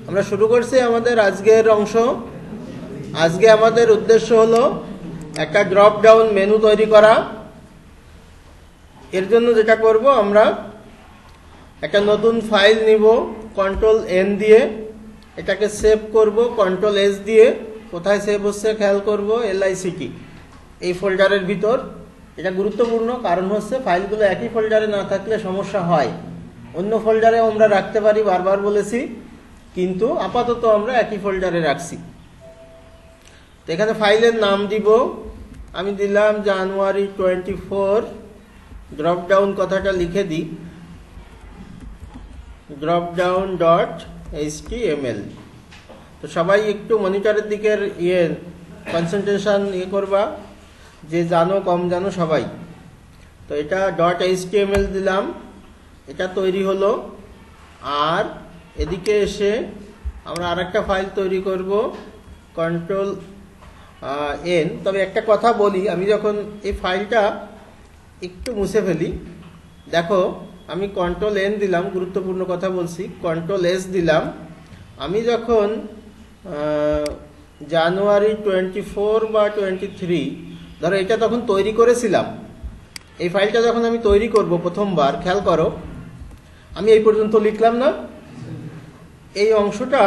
আমরা শুরু করছি আমাদের আজকের অংশ। আজকে আমাদের উদ্দেশ্য হলো একটা ড্রপ ডাউন মেনু তৈরি করা। এর জন্য যেটা করব, আমরা একটা নতুন ফাইল নিব কন্ট্রোল এন দিয়ে, এটাকে সেভ করব কন্ট্রোল এস দিয়ে। কোথায় সেভ হচ্ছে খেয়াল করব, LICT এই ফোল্ডারের ভিতর। এটা গুরুত্বপূর্ণ, কারণ হচ্ছে ফাইলগুলো একই ফোল্ডারে না থাকলে সমস্যা হয়। অন্য ফোল্ডারে আমরা রাখতে পারি, বারবার বলেছি, কিন্তু আপাতত আমরা একই ফোল্ডারে রাখছি। তো এখানে ফাইলের নাম দিব, আমি দিলাম জানুয়ারি 24। ড্রপ ডাউন কথাটা লিখে দিই, dropdown.html। তো সবাই একটু মনিটরের দিকের কনসেন্ট্রেশন করবা, যে জানো কম জানো সবাই। তো এটা .html দিলাম, এটা তৈরি হলো। আর এদিকে এসে আমরা আরেকটা ফাইল তৈরি করব কন্ট্রোল এন। তবে একটা কথা বলি, আমি যখন এই ফাইলটা একটু মুছে ফেলি, দেখো আমি কন্ট্রোল এন দিলাম, গুরুত্বপূর্ণ কথা বলছি, কন্ট্রোল এস দিলাম। আমি যখন জানুয়ারি 24 বা 23, ধরো এটা তখন তৈরি করেছিলাম, এই ফাইলটা যখন আমি তৈরি করব প্রথমবার, খেয়াল করো আমি এই পর্যন্ত লিখলাম না, এই অংশটা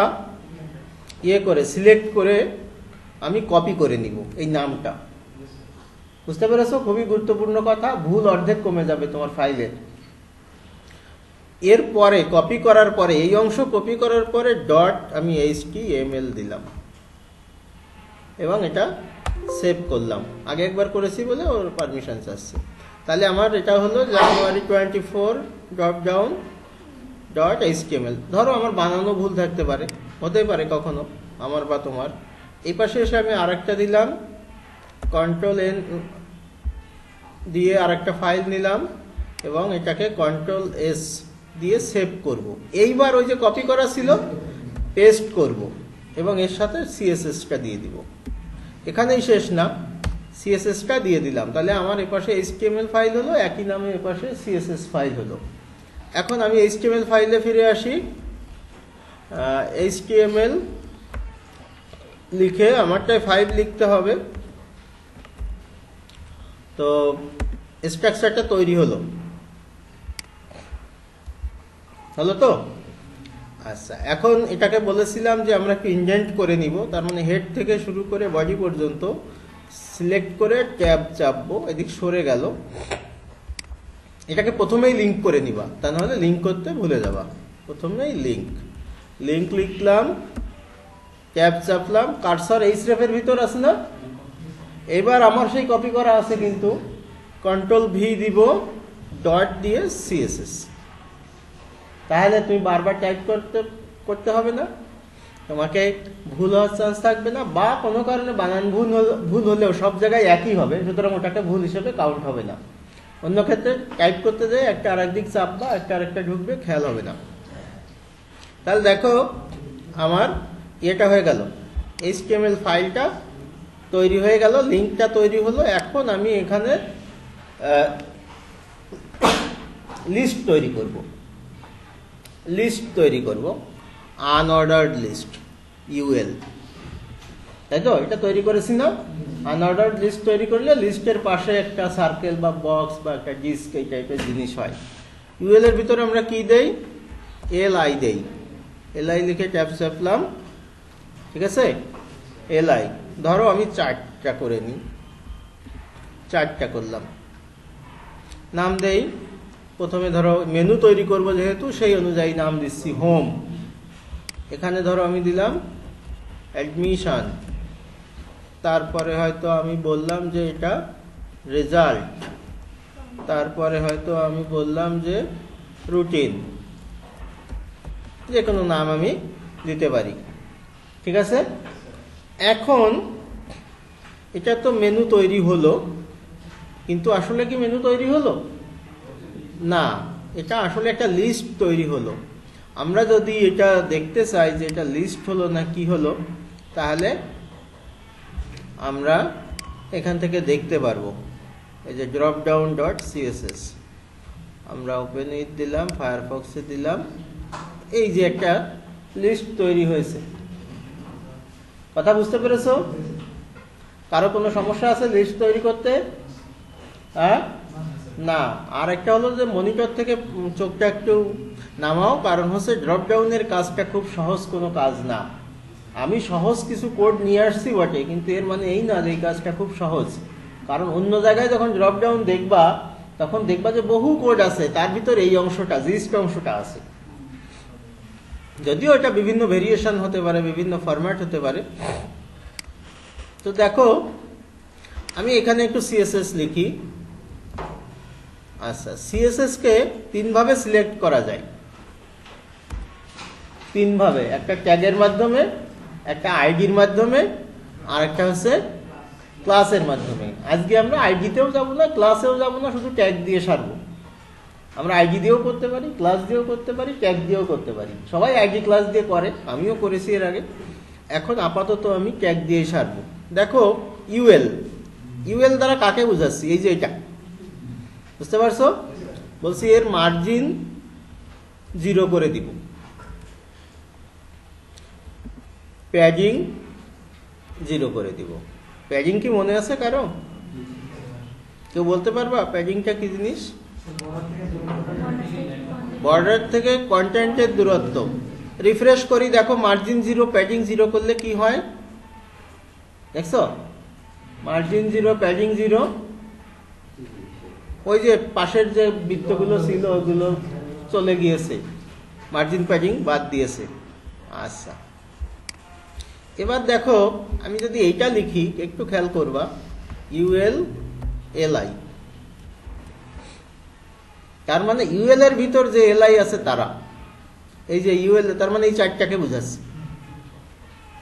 করে সিলেক্ট করে আমি কপি করে নিব এই নামটা। বুঝতে পেরেছো? খুবই গুরুত্বপূর্ণ কথা, ভুল অর্ধেক কমে যাবে তোমার ফাইলের। এরপরে কপি করার পরে, এই অংশ কপি করার পরে আমি HTML দিলাম এবং এটা সেভ করলাম। আগে একবার করেছি বলে ওর পারমিশন আসছে। তাহলে আমার এটা হলো জানুয়ারি 24 dropdown.html। ধরো আমার বানানো ভুল থাকতে পারে, হতে পারে কখনো আমার বা তোমার। এই পাশে এসে আমি আরেকটা দিলাম, কন্ট্রোল এন দিয়ে আরেকটা ফাইল নিলাম এবং এটাকে কন্ট্রোল এস দিয়ে সেভ করব। এইবার ওই যে কপি করা ছিল পেস্ট করব এবং এর সাথে CSS-টা দিয়ে দিব। এখানেই শেষ না, CSS-টা দিয়ে দিলাম। তাহলে আমার এপাশে HTML ফাইল হলো, একই নামে এপাশে CSS ফাইল হলো। এখন আমি HTML ফাইলে ফিরে আসি। HTML লিখে আমারটাই 5 লিখতে হবে। তো স্ট্রাকচারটা তৈরি হলো তো। আচ্ছা, এখন এটাকে বলেছিলাম যে আমরা একটু ইনডেন্ট করে নিব। তার মানে হেড থেকে শুরু করে বডি পর্যন্ত সিলেক্ট করে ট্যাব চাপবো, এদিক সরে গেল। এটাকে প্রথমেই লিঙ্ক করে নিবা, তা নাহলে লিঙ্ক করতে ভুলে যাবা। প্রথমেই লিঙ্ক লিখলাম, ট্যাব চাপলাম, কার্সর href-এর ভিতর আছে না? এবার আমার সেই কপি করা আছে, কিন্তু কন্ট্রোল V দিব, ডট দিয়ে CSS। তাহলে তুমি বারবার টাইপ করতে হবে না, তোমাকে ভুল হওয়ার চান্স থাকবে না, বা কোনো কারণে বানান ভুল হলেও সব জায়গায় একই হবে, সুতরাং ওটাকে ভুল হিসেবে কাউন্ট হবে না। অন্য ক্ষেত্রে টাইপ করতে যায় একটা আরেক দিক চাপবা, একটা আরেকটা ঢুকবে, খেয়াল হবে না। তাহলে দেখো আমার এটা হয়ে গেল, HTML ফাইলটা তৈরি হয়ে গেল, লিঙ্কটা তৈরি হলো। এখন আমি এখানে লিস্ট তৈরি করব, আনঅর্ডার্ড লিস্ট, UL। তাই তো? এটা তৈরি করেছি না? আনঅর্ডার্ড লিস্ট তৈরি করলে লিস্টের পাশে একটা সার্কেল বা বক্স বা একটা ডিস্ক এই টাইপের জিনিস হয়। UL এর ভিতরে আমরা কি দেই? LI দেই। LI লিখে ট্যাব চাপলাম, ঠিক আছে? LI ধরো আমি 4টা করে নিই, 4টা করলাম। নাম দেই, প্রথমে ধরো মেনু তৈরি করব যেহেতু, সেই অনুযায়ী নাম দিচ্ছি হোম। এখানে ধরো আমি দিলাম অ্যাডমিশন, তারপরে হয়তো আমি বললাম যে এটা রেজাল্ট, তারপরে হয়তো আমি বললাম যে রুটিন, যে কোনো নাম আমি দিতে পারি, ঠিক আছে? এখন এটা তো মেনু তৈরি হলো, কিন্তু আসলে কি মেনু তৈরি হলো না, এটা আসলে একটা লিস্ট তৈরি হলো। আমরা যদি এটা দেখতে চাই যে এটা লিস্ট হলো না কি হলো, তাহলে আমরা এখান থেকে দেখতে পারবো। এই যে dropdown.css আমরা ওপেন উইথ দিলাম, ফায়ারফক্সে দিলাম, এই যে একটা লিস্ট তৈরি হয়েছে। কথা বুঝতে পেরেছো? কারো কোনো সমস্যা আছে লিস্ট তৈরি করতে? হ্যাঁ, না। আর একটা হলো যে মনিটর থেকে চোখটা একটু নামাও, কারণ হচ্ছে ড্রপ ডাউনের কাজটা খুব সহজ কোনো কাজ না। আমি সহজ কিছু কোড নিয়ে আসছি বটে, কিন্তু এর মানে এই না যে এই কাজটা খুব সহজ। কারণ অন্য জায়গায় যখন ড্রপ ডাউন দেখবা, তখন দেখবা যে বহু কোড আছে, তার ভিতর এই অংশটা, জিস্ট অংশটা আছে। যদিও এটা বিভিন্ন ভেরিয়েশন হতে পারে, বিভিন্ন ফরম্যাট হতে পারে। তো দেখো, আমি এখানে একটু সিএসএস লিখি। আচ্ছা, সিএসএস কে তিনভাবে সিলেক্ট করা যায়, তিনভাবে। একটা ট্যাগের মাধ্যমে, একটা আইডির মাধ্যমে, আর একটা হচ্ছে ক্লাসের মাধ্যমে। আজকে আমরা আইডিতেও যাবো না, ক্লাসেও যাবো না, শুধু ট্যাগ দিয়ে সারবো। আমরা আইডি দিয়েও করতে পারি, ক্লাস দিয়েও করতে পারি, ট্যাগ দিয়েও করতে পারি। সবাই আইডি ক্লাস দিয়ে করে, আমিও করেছি এর আগে। এখন আপাতত আমি ট্যাগ দিয়েই সারবো। দেখো, ইউএল, ইউএল দ্বারা কাকে বোঝাচ্ছি? এই যে এটা, বুঝতে পারছো? বলছি এর মার্জিন 0 করে দিব, প্যাডিং 0 করে দিব। প্যাডিং কি মনে আছে কারো? কেউ বলতে পারবা প্যাডিংটা কি জিনিস? বর্ডার থেকে কন্টেন্টের দূরত্ব। রিফ্রেশ করি, দেখো মার্জিন 0 প্যাডিং 0 করলে কি হয় দেখছো? Margin 0 padding 0। ওই যে পাশের যে বৃত্তগুলো ছিল ওগুলো চলে গিয়েছে, মার্জিন প্যাডিং বাদ দিয়েছে। আচ্ছা, এবার দেখো আমি যদি এইটা লিখি, একটু খেয়াল করবা, ইউএল এলআই, তার মানে ইউএল এর ভিতর যে এলআই আছে তারা, এই যে ইউএল, তার মানে এই চারটাকে বুঝাচ্ছে।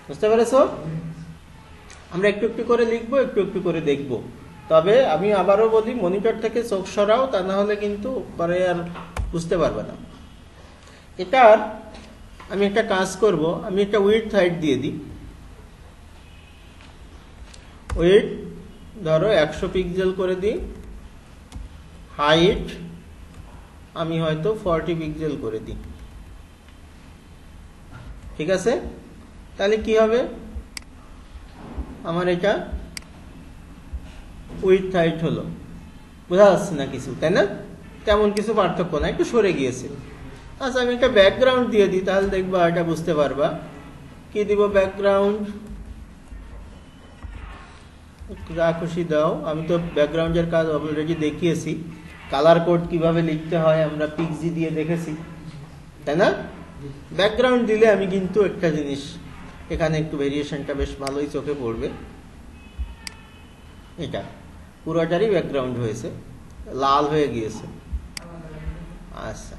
বুঝতে পেরেছো? আমরা একটু একটু করে লিখবো, একটু একটু করে দেখবো। তবে আমি আবারও বলি, মনিটর থেকে চোখ সরাও, তা না হলে কিন্তু পরে আর বুঝতে পারবে না। এটার আমি একটা কাজ করব, আমি একটা উইডথ হাইট দিয়ে দিই। উইডথ ধরো 100 পিক্সেল করে দিই, হাইট আমি হয়তো 40 পিক্সেল করে দিই। ঠিক আছে? তাহলে কি হবে, আমার এটা উইডথ হাইট হলো। বোঝা যাচ্ছে না কিছু, তাই না? তেমন কিছু পার্থক্য না, একটু সরে গিয়েছে। আচ্ছা, আমি একটা ব্যাকগ্রাউন্ড দিয়ে দিই, তাহলে দেখবা এটা বুঝতে পারবা। কি দিব ব্যাকগ্রাউন্ড? যা খুশি দাও, আমি তো ব্যাকগ্রাউন্ডের কাজ অলরেডি দেখিয়েছি। কালার কোড কিভাবে লিখতে হয় আমরা পিক্সি দিয়ে দেখেছি, তাই না? ব্যাকগ্রাউন্ড দিলে আমি কিন্তু একটা জিনিস, এখানে একটু ভেরিয়েশনটা বেশ ভালোই চোখে পড়বে। এটা পুরোটারই ব্যাকগ্রাউন্ড হয়েছে, লাল হয়ে গিয়েছে। আচ্ছা,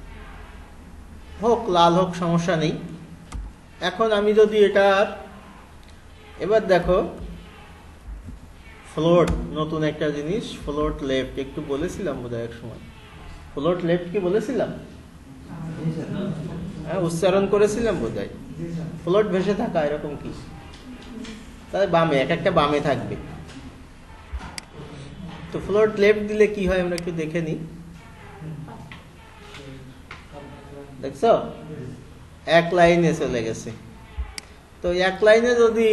হোক, লাল হোক, সমস্যা নেই। এখন আমি যদি এটার, এবার দেখো ফ্লোট, নতুন একটা জিনিস, ফ্লোট লেফট, একটু বলেছিলাম বোধহয় এক সময়। ফ্লোট লেফট কি বলেছিলাম? হ্যাঁ, উচ্চারণ করেছিলাম বোধহয়। ফ্লোট ভেসে থাকা, এরকম কি? তাহলে বামে, এক একটা বামে থাকবে। তো ফ্লোট লেফট দিলে কি হয় আমরা একটু দেখে নিই। দেখছো, এক লাইনে চলে গেছে। তো এক লাইনে যদি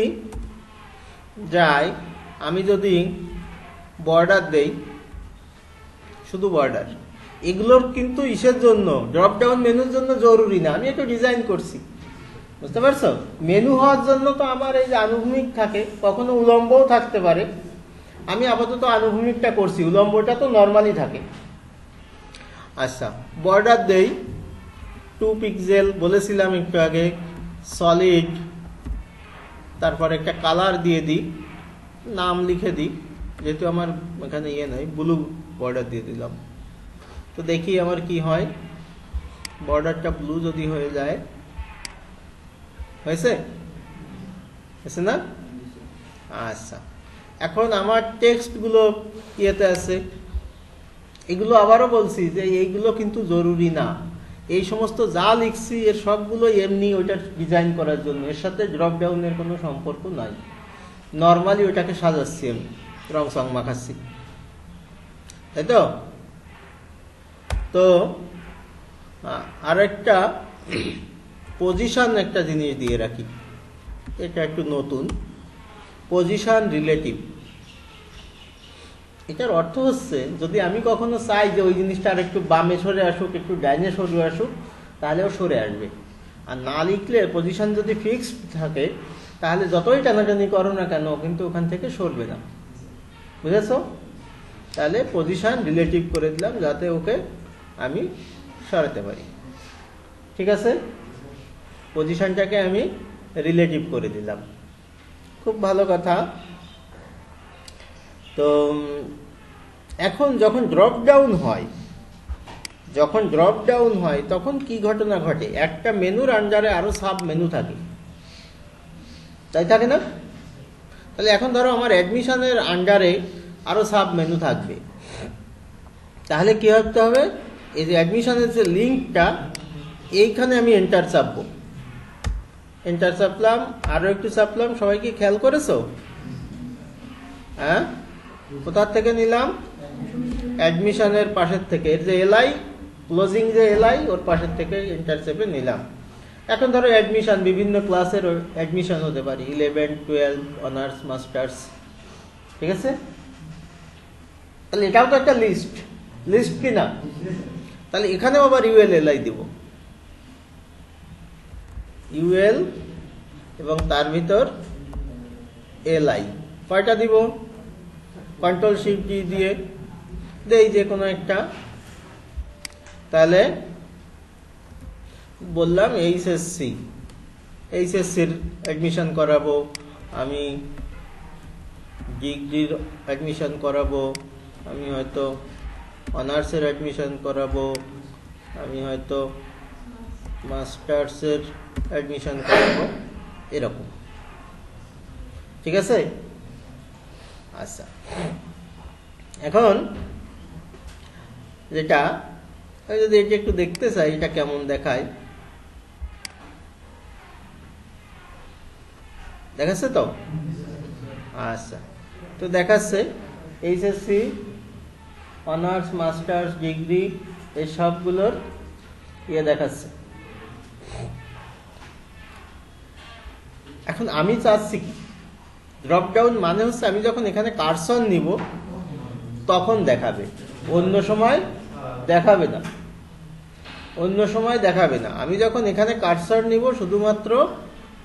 যাই, আমি যদি বর্ডার দেই, শুধু বর্ডার, এগুলোর কিন্তু ইসের জন্য, ড্রপ ডাউন মেনুর জন্য জরুরি না, আমি একটু ডিজাইন করছি। বুঝতে পারছো? মেনু হওয়ার জন্য তো আমার এই যে আনুভূমিক থাকে, কখনো উলম্বও থাকতে পারে। আমি আপাতত আনুভূমিকটা করছি, উলম্বটা তো নর্মালি থাকে। আচ্ছা, বর্ডার দেই 2 পিক্সেল বলেছিলাম একটু আগে, সলিড, তারপর একটা কালার দিয়ে দিই, নাম লিখে দিই, যেহেতু আমার এখানে ইয়ে নাই, ব্লু বর্ডার দিয়ে দিলাম। তো দেখি আমার কি হয়, বর্ডারটা ব্লু যদি হয়ে যায়, হয়েছে? হয়েছে না? আচ্ছা, এখন আমার টেক্সটগুলো ইয়েতে আছে। এগুলো আবারও বলছি যে এইগুলো কিন্তু জরুরি না। এই সমস্ত যা লিখছি এর সবগুলো এমনি ওইটা ডিজাইন করার জন্য, এর সাথে ড্রপ ডাউনের কোনো সম্পর্ক নাই। নর্মালি ওইটাকে সাজাচ্ছি, আমি রং সং মাখাচ্ছি, তাই তো? তো আরেকটা পজিশন একটা জিনিস দিয়ে রাখি, এটা একটু নতুন, পজিশন রিলেটিভ। এটার অর্থ হচ্ছে যদি আমি কখনো চাই যে ওই জিনিসটা আর একটু বামে সরে আসুক, একটু ডাইনে সরে আসুক, তাহলেও সরে আসবে। আর না লিখলে পজিশন যদি ফিক্সড থাকে তাহলে যতই টানাটানি করো না কেন কিন্তু ওখান থেকে সরবে না, বুঝেছো? তাহলে পজিশন রিলেটিভ করে দিলাম যাতে ওকে আমি সরাতে পারি। ঠিক আছে, পজিশনটাকে আমি রিলেটিভ করে দিলাম, খুব ভালো কথা। তো এখন যখন ড্রপ ডাউন হয় তখন কি ঘটনা ঘটে? একটা মেনুর আন্ডারে আরো সাব মেনু থাকে, তাই থাকে না? তাহলে এখন ধরো আমার অ্যাডমিশনের আন্ডারে আরো সাব মেনু থাকবে, তাহলে কি করতে হবে? এই যে অ্যাডমিশনের যে লিঙ্কটা, এইখানে আমি এন্টার চাপবো, এন্টার চাপলাম, আরো একটু চাপলাম। সবাই কি খেয়াল করেছো? হ্যাঁ, কোথার থেকে নিলাম? অ্যাডমিশনের পাশের থেকে, এর যে এলআই ক্লোজিং যে এলআই ওর পাশের থেকে এন্টার চেপে নিলাম। এখন ধরো অ্যাডমিশন, বিভিন্ন ক্লাসের অ্যাডমিশন হতে পারে, 11, 12, অনার্স, মাস্টার্স, ঠিক আছে? তাহলে এটাও তো একটা লিস্ট কি না? তাহলে এখানেও আবার ইউএল এলআই দিব, ইউএল এবং তার ভিতর এলআই। কয়টা দিব? কন্ট্রোল শিফট ডি দিয়ে দেই যে কোনো একটা। তাহলে বললাম এইচএসসির অ্যাডমিশন করাবো, আমি ডিগ্রির অ্যাডমিশন করাবো, আমি হয়তো অনার্সের অ্যাডমিশন করাবো, আমি হয়তো মাস্টার্সের অ্যাডমিশন করাবো, এরকম। ঠিক আছে? আচ্ছা, এখন যেটা যদি এটা একটু দেখতে চাই এটা কেমন দেখায়, দেখাচ্ছে তো? আচ্ছা, তো দেখাচ্ছে এইচএসসি, অনার্স, মাস্টার্স, ডিগ্রি এই সবগুলোর ইয়ে দেখাচ্ছে। এখন আমি চাচ্ছি কি, ড্রপডাউন মানে হচ্ছে আমি যখন এখানে কার্সর নিব তখন দেখাবে, অন্য সময় দেখাবে না, অন্য সময় দেখাবে না। আমি যখন এখানে কার্সর নিব শুধুমাত্র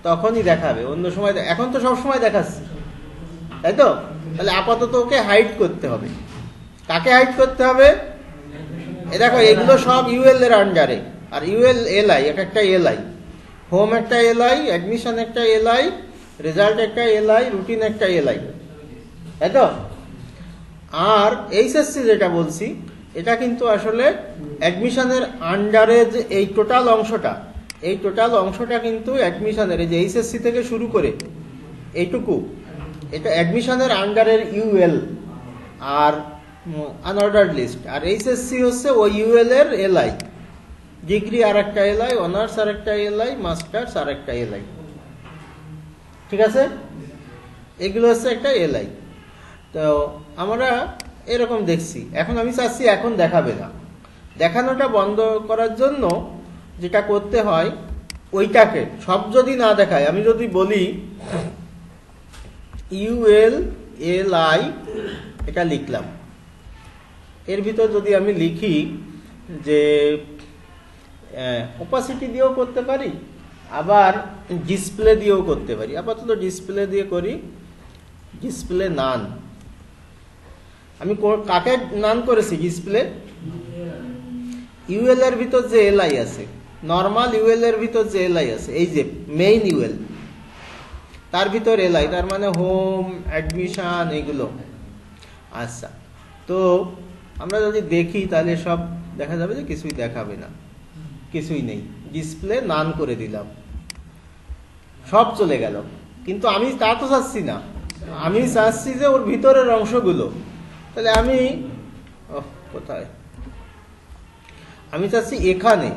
তখনই দেখাবে, অন্য সময়। এখন তো সব সময় দেখাচ্ছে, তাই তো? তাহলে আপাতত ওকে হাইড করতে হবে। কাকে হাইড করতে হবে? এ দেখো, এগুলো সব ইউএল এর আন্ডারে, আর ইউএল এলআই, এক একটা এলআই, হোম একটা এলআই, অ্যাডমিশন একটা এলআই, রেজাল্ট একটা এলআই, রুটিন একটা এলআই, তাই তো? আর এইচএসসি যেটা বলছি এটা কিন্তু আসলে অ্যাডমিশনের আন্ডারে যে এই টোটাল অংশটা কিন্তু অ্যাডমিশনের, এই যে এইচএসসি থেকে শুরু করে এইটুকু, এটা অ্যাডমিশনের আন্ডারের ইউএল আর আনঅর্ডার্ড লিস্ট। আর এইচএসসি হচ্ছে ওই ইউএল এর এলআই, ডিগ্রি আর একটা এলআই, অনার্স আর একটা এলআই, মাস্টার্স আর একটা এলআই। ঠিক আছে, এগুলো হচ্ছে একটা এলআই। তো আমরা এরকম দেখছি। এখন আমি চাচ্ছি এখন দেখাবে না, দেখানোটা বন্ধ করার জন্য যেটা করতে হয় ওইটাকে সব যদি না দেখায়, আমি যদি বলি ইউএল এলআই এটা লিখলাম, এর ভিতর যদি আমি লিখি যে অপাসিটি দিয়েও করতে পারি, আবার ডিসপ্লে দিয়েও করতে পারি। আপাতত ডিসপ্লে দিয়ে করি, ডিসপ্লে নান। আমি কাকে নান করেছি? ডিসপ্লে ইউএল এর ভিতর যে এলআই আছে, নর্মাল ইউএল এর ভিতর যে এলআই আছে, এই যে মেইন ইউএল, তার ভিতর এলআই, তার মানে হোম, অ্যাডমিশন, এগুলো। আচ্ছা, তো আমরা যদি দেখি তাহলে সব দেখা যাবে যে কিছুই দেখাবে না, কিছুই নেই। ডিসপ্লে নান করে দিলাম, সব চলে গেল। কিন্তু আমি তা তো চাচ্ছি না, আমি চাচ্ছি যে ওর ভিতরের অংশগুলো। তাহলে আমি কোথায়, আমি চাচ্ছি এখানে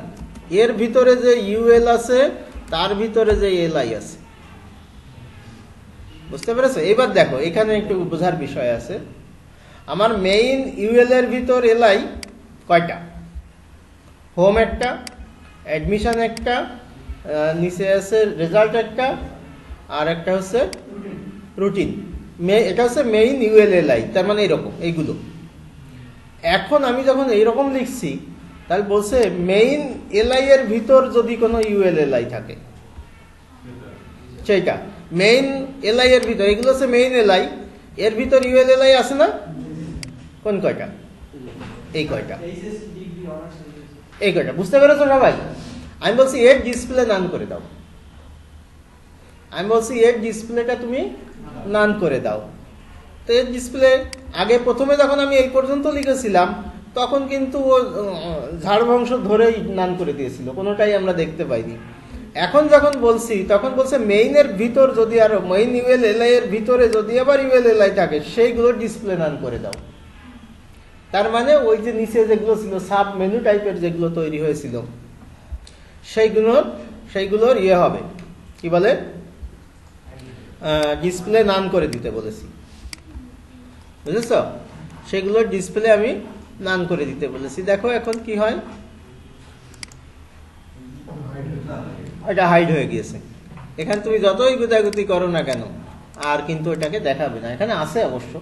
এর ভিতরে যে ইউএল আছে তার ভিতরে যে এলআই আছে। বুঝতে পেরেছো? এবার দেখো, এখানে একটু বোঝার বিষয় আছে। আমার মেইন ইউএল এর ভিতর এলআই কয়টা? হোম একটা, অ্যাডমিশন একটা, নিচে আছে রেজাল্ট একটা, আর একটা হচ্ছে রুটিন। এটা হচ্ছে মেইন ইউএলএলআই, তার মানে এরকম এইগুলো। এখন আমি যখন এইরকম লিখছি তাহলে বলছে মেইন এলআই এর ভিতর যদি কোনো ইউএলএলআই থাকে, সেইটা মেইন এলআই এর ভিতর, এগুলো হচ্ছে মেইন এলআই, এর ভিতর ইউএলএলআই আছে না? কোন কয়টা? এই কয়টা, এই কয়টা। বুঝতে পেরেছো সবাই? আমি বলছি এর ডিসপ্লে নান করে দাও, আমি বলছি এর ডিসপ্লেটা তুমি নান করে দাও। তো এর ডিসপ্লে আগে প্রথমে যখন আমি এই পর্যন্ত লিখেছিলাম তখন কিন্তু ও ঝাড় বংশ ধরেই নান করে দিয়েছিল, কোনোটাই আমরা দেখতে পাইনি। এখন যখন বলছি তখন বলছে মেইনের ভিতর যদি আর মেইন ইউএলএলআই এর ভিতরে যদি আবার ইউএলএলআই থাকে সেইগুলো ডিসপ্লে নান করে দাও। তার মানে ওই যে নিচে যেগুলো ছিল সাব মেনু টাইপের যেগুলো তৈরি হয়েছিল সেইগুলোর ইয়ে হবে, কি বলে, ডিসপ্লে নান করে দিতে বলেছি, বুঝেছ? সেগুলোর ডিসপ্লে আমি নান করে দিতে বলেছি। দেখো এখন কি হয়, এটা হাইড হয়ে গিয়েছে। এখানে তুমি যতই গুতাগুতি করো না কেন আর কিন্তু এটাকে দেখাবে না। এখানে আছে অবশ্য,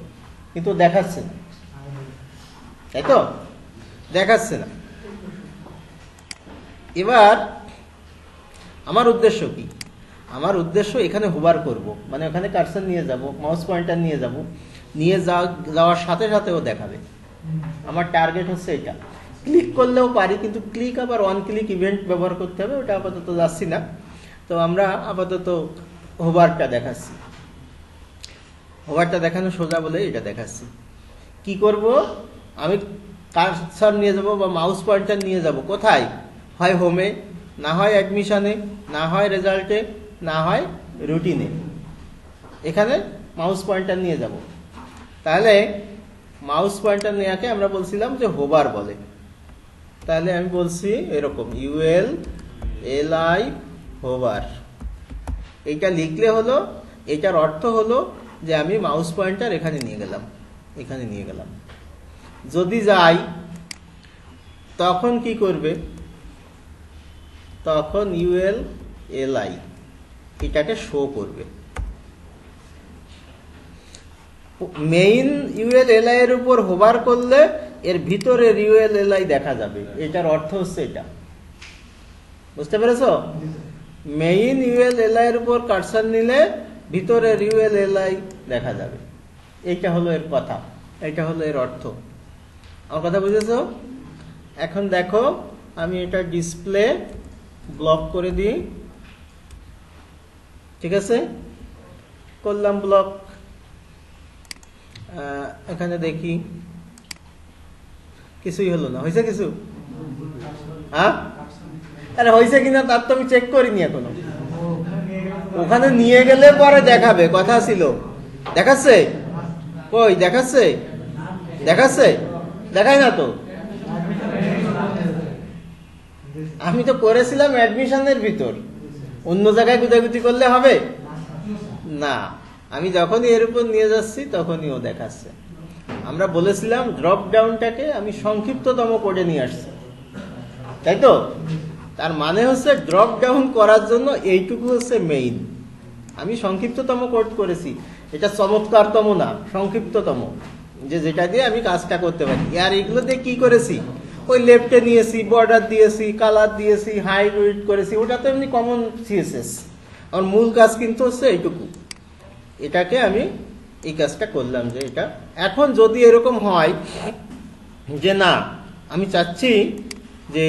কিন্তু দেখাচ্ছে না, তাই তো? দেখাচ্ছে না। এবার আমার উদ্দেশ্য কি? আমার উদ্দেশ্য এখানে হোভার করব, মানে ওখানে কার্সার নিয়ে যাব, মাউস পয়েন্টার নিয়ে যাব, নিয়ে যাওয়ার সাথে সাথে ও দেখাবে। আমার টার্গেট হচ্ছে এটা। ক্লিক করলেও পারি, কিন্তু ক্লিক আবার ওয়ান ক্লিক ইভেন্ট ব্যবহার করতে হবে, ওটা আপাতত যাচ্ছি না। তো আমরা আপাতত হোভারটা দেখাচ্ছি। হোভারটা দেখানো সোজা বলে এটা দেখাচ্ছি। কি করব, আমি কার্সার নিয়ে যাব বা মাউস পয়েন্টার নিয়ে যাব কোথায়? হয় হোমে, না হয় অ্যাডমিশনে, না হয় রেজাল্টে, না হয় রুটিনে। এখানে মাউস পয়েন্টার নিয়ে যাব। তাহলে মাউস পয়েন্টার নেওয়াকে আমরা বলছিলাম যে হোভার বলে। তাহলে আমি বলছি এরকম ULLI হোভার। এইটা লিখলে হলো, এটার অর্থ হলো যে আমি মাউস পয়েন্টার এখানে নিয়ে গেলাম, এখানে নিয়ে গেলাম। যদি যাই তখন কি করবে? তখন ULLI এটাকে শো করবে। মেইন ULLI এর উপর হোভার করলে এর ভিতরের ULLI দেখা যাবে। এটার অর্থ হচ্ছে এটা, বুঝতে পেরেছো? মেইন ULLI এর উপর কার্সার নিলে ভিতরের ULLI দেখা যাবে। এইটা হলো এর কথা, এটা হলো এর অর্থ। আমার কথা বুঝেছো? এখন দেখো আমি এটা ডিসপ্লে ব্লক করে দিই, ঠিক আছে? করলাম ব্লক। এখানে দেখি কিছুই হলো না। হয়েছে কিছু? হ্যাঁ, আরে হয়েছে কিনা তার তো আমি চেক করিনি এখনো। ওখানে নিয়ে গেলে পরে দেখাবে, কথা ছিল। দেখাচ্ছে? কই দেখাচ্ছে? দেখাচ্ছে? দেখায় না তো। আমি তো করেছিলাম অ্যাডমিশনের ভিতর, অন্য জায়গায় গুতাগুতি করলে হবে না। আমি যখনই এর উপর নিয়ে যাচ্ছি তখনই ও দেখাচ্ছে। আমরা বলেছিলাম ড্রপ ডাউনটাকে আমি সংক্ষিপ্ততম কোডে নিয়ে আসছি, তাই তো? তার মানে হচ্ছে ড্রপ ডাউন করার জন্য এইটুকু হচ্ছে মেইন। আমি সংক্ষিপ্ততম কোড করেছি, এটা চমৎকারতম না, সংক্ষিপ্ততম, যে যেটা দিয়ে আমি কাজটা করতে পারি। আর এগুলো দিয়ে কি করেছি? ওই লেফটে নিয়েছি, বর্ডার দিয়েছি, কালার দিয়েছি, হাইড উইড করেছি, ওটা তো এমনি কমন CSS। আমার মূল কাজ কিন্তু হচ্ছে এইটুকু। এটাকে আমি এই কাজটা করলাম যে এটা। এখন যদি এরকম হয় যে না, আমি চাচ্ছি যে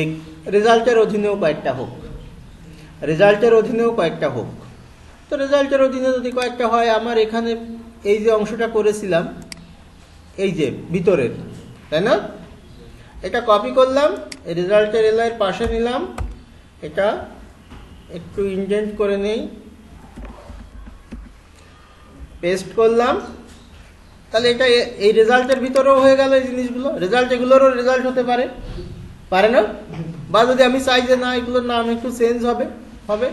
রেজাল্টের অধীনেও কয়েকটা হোক, রেজাল্টের অধীনেও কয়েকটা হোক, তো রেজাল্টের অধীনে যদি কয়েকটা হয়, আমার এখানে এই যে অংশটা করেছিলাম এই যে ভিতরের, তাই না? এটা কপি করলাম, রেজাল্টের এর পাশে নিলাম, এটা একটু ইনডেন্ট করে নেই, পেস্ট করলাম। তাহলে এটা এই রেজাল্টের ভিতরেও হয়ে গেল এই জিনিসগুলো। রেজাল্ট এগুলোরও রেজাল্ট হতে পারে, পারে না? বা যদি আমি চাই যে না এগুলোর নাম একটু চেঞ্জ হবে, হবে।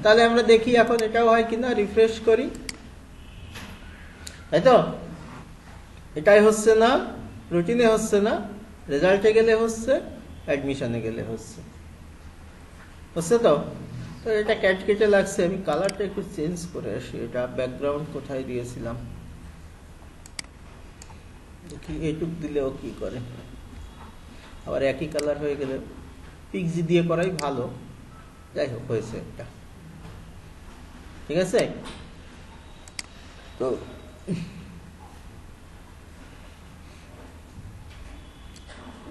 তাহলে আমরা দেখি এখন এটাও হয় কিনা, রিফ্রেশ করি, তাই তো? এটাই হচ্ছে না, রুটিনে হচ্ছে না, রেজাল্টে গেলে হচ্ছে, অ্যাডমিশনে গেলে হচ্ছে। বুঝছে তো? তো এটা ক্যাটকেটে লাগছে, আমি কালারটা একটু চেঞ্জ করে আসি। এটা ব্যাকগ্রাউন্ড কোথায় দিয়েছিলাম দেখি, এইটুক দিলেও কি করে, আবার একই কালার হয়ে গেলে পিক্সি দিয়ে করাই ভালো। যাই হোক, হয়েছে এটা, ঠিক আছে। তো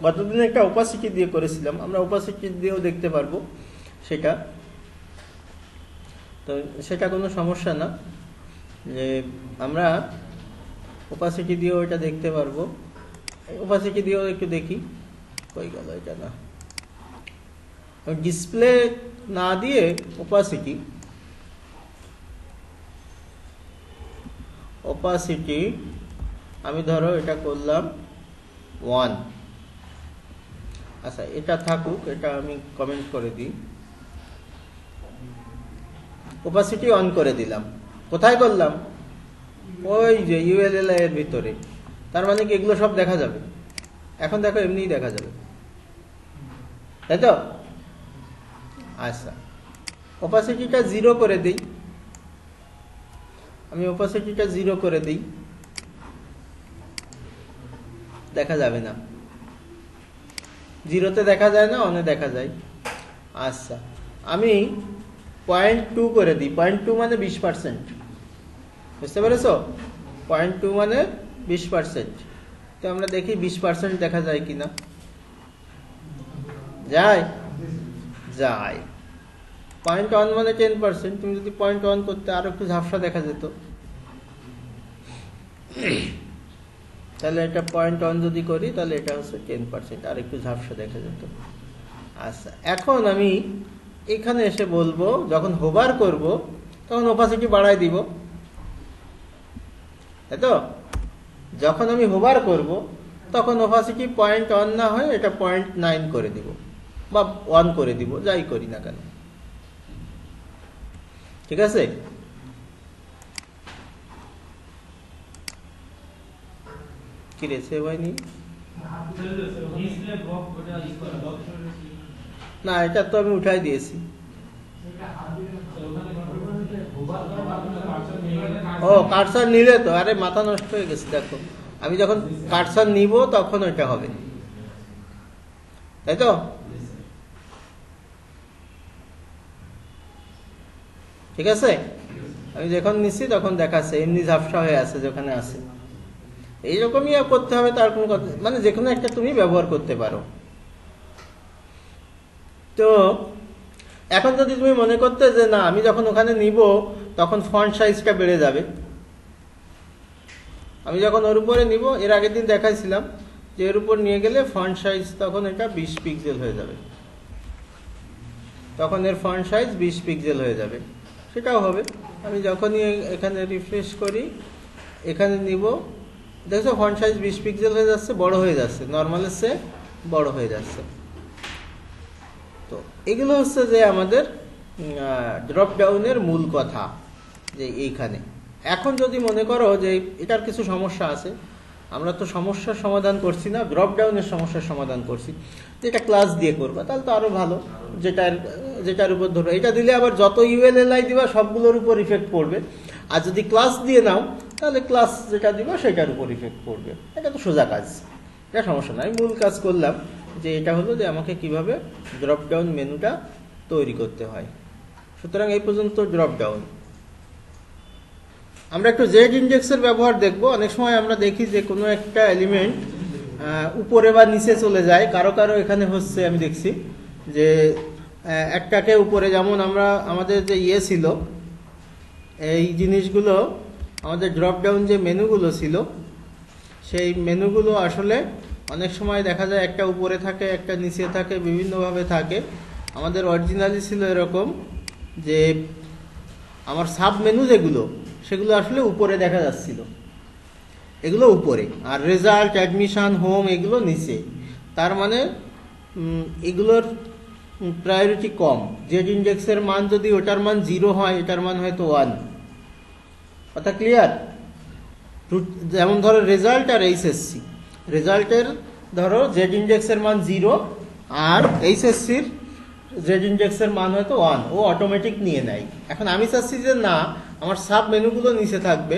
গতদিন একটা ওপাসিটি দিয়ে করেছিলাম আমরা, ওপাসিটি দিয়েও দেখতে পারবো সেটা। তো সেটা কোনো সমস্যা না, যে আমরা ওপাসিটি দিয়েও এটা দেখতে পারবো। ওপাসিটি দিয়েও একটু দেখি, কই গেল এটা, না ডিসপ্লে না দিয়ে ওপাসিটি, ওপাসিটি আমি ধরো এটা করলাম 1। আচ্ছা, এটা থাকুক, এটা আমি কমেন্ট করে দিই। ওপাসিটি অন করে দিলাম। কোথায় করলাম? ওই যে ইউএলএলআই এর ভিতরে। তার মানে কি এগুলো সব দেখা যাবে? এখন দেখো এমনিই দেখা যাবে, তাই তো? আচ্ছা, ওপাসিটিটা 0 করে দিই। আমি ওপাসিটিটা 0 করে দিই, দেখা যাবে না। 0-তে দেখা যায় না, অনে দেখা যায়। আচ্ছা, আমি 0.2 করে দিই। 0.2 মানে 20%, বুঝতে পেরেছো? 0.2 মানে 20%। তো আমরা দেখি 20% দেখা যায় কিনা। যায়? যায়। 0.1 মানে 10%। তুমি যদি 0.1 করতে, আরো একটু ঝাপসা দেখা যেত। তাহলে এটা 0.1 যদি করি, তাহলে এটা হচ্ছে 10%, আর একটু ঝাপসা দেখা যেত। আচ্ছা, এখন আমি এখানে এসে বলবো, যখন হোভার করব তখন ওপাসিটি বাড়াই দিব, তাই তো? যখন আমি হোভার করব তখন ওপাসিটি 0.1 না হয় এটা 0.9 করে দিব, বা 1 করে দিব, যাই করি না কেন, ঠিক আছে? কি রে, সেভ হয়নি? না, এটা তো আমি উঠাই দিয়েছি। ও, কার্সার নিলে তো, আরে মাথা নষ্ট হয়ে গেছে। দেখো, আমি যখন কার্সার নিব তখন ওইটা হবে, তাই তো? ঠিক আছে, আমি যখন নিচ্ছি তখন দেখাচ্ছে এমনি ঝাপসা হয়ে আছে যেখানে আছে। এইরকমই করতে হবে, তার কোনো কথা, মানে যে কোনো একটা তুমি ব্যবহার করতে পারো। তো এখন যদি তুমি মনে করতে যে না, আমি যখন ওখানে নিব তখন ফন্ট সাইজটা বেড়ে যাবে, আমি যখন ওর উপরে নিব, এর আগের দিন দেখাইছিলাম যে এর উপর নিয়ে গেলে ফন্ট সাইজ তখন এটা 20 পিক্সেল হয়ে যাবে, তখন এর ফন্ট সাইজ 20 পিক্সেল হয়ে যাবে। সেটাও হবে। আমি যখনই এখানে রিফ্রেশ করি, এখানে নিব, দেখছো ফন্ট সাইজ 20 পিক্সেল হয়ে যাচ্ছে, বড় হয়ে যাচ্ছে, নর্মালের চেয়ে বড় হয়ে যাচ্ছে। তো এগুলো হচ্ছে যে আমাদের ড্রপ ডাউনের মূল কথা, যে এইখানে। এখন যদি মনে করো যে এটার কিছু সমস্যা আছে, আমরা তো সমস্যার সমাধান করছি না, ড্রপ ডাউনের সমস্যার সমাধান করছি, এটা ক্লাস দিয়ে করবা, তাহলে তো আরো ভালো। যেটার উপর ধরো, এটা দিলে আবার যত ইউএলএলআই দিবা সবগুলোর উপর ইফেক্ট পড়বে। আর যদি ক্লাস দিয়ে নাও, তাহলে ক্লাস যেটা দিবা সেটার উপর ইফেক্ট পড়বে। এটা তো সোজা কাজ, এটা সমস্যা না। আমি মূল কাজ করলাম, যে এটা হলো যে আমাকে কিভাবে ড্রপ ডাউন মেনুটা তৈরি করতে হয়। সুতরাং এই পর্যন্ত ড্রপ ডাউন। আমরা একটু জেড ইন্ডেক্সের ব্যবহার দেখব। অনেক সময় আমরা দেখি যে কোনো একটা এলিমেন্ট উপরে বা নিচে চলে যায়। কারো কারো এখানে হচ্ছে, আমি দেখছি যে একটাকে উপরে, যেমন আমাদের যে ইয়ে ছিল, এই জিনিসগুলো আমাদের ড্রপ ডাউন যে মেনুগুলো ছিল, সেই মেনুগুলো আসলে অনেক সময় দেখা যায় একটা উপরে থাকে, একটা নিচে থাকে, বিভিন্নভাবে থাকে। আমাদের অরিজিনালি ছিল এরকম যে আমার সাব মেনু যেগুলো, সেগুলো আসলে উপরে দেখা যাচ্ছিল, এগুলো উপরে, আর রেজাল্ট, অ্যাডমিশন, হোম এগুলো নিচে। তার মানে এগুলোর প্রায়োরিটি কম। জেড ইন্ডেক্সের মান যদি ওটার মান 0 হয়, এটার মান হয়তো 1। কথা ক্লিয়ার? যেমন ধরো রেজাল্ট আর এইচএসসি, রেজাল্টের ধরো জেড ইন্ডেক্সের মান 0, আর এইচএসসির জেড ইন্ডেক্সের মান হয়তো 1, ও অটোমেটিক নিয়ে নেয়। এখন আমি চাচ্ছি যে না, আমার সাব মেনুগুলো নিচে থাকবে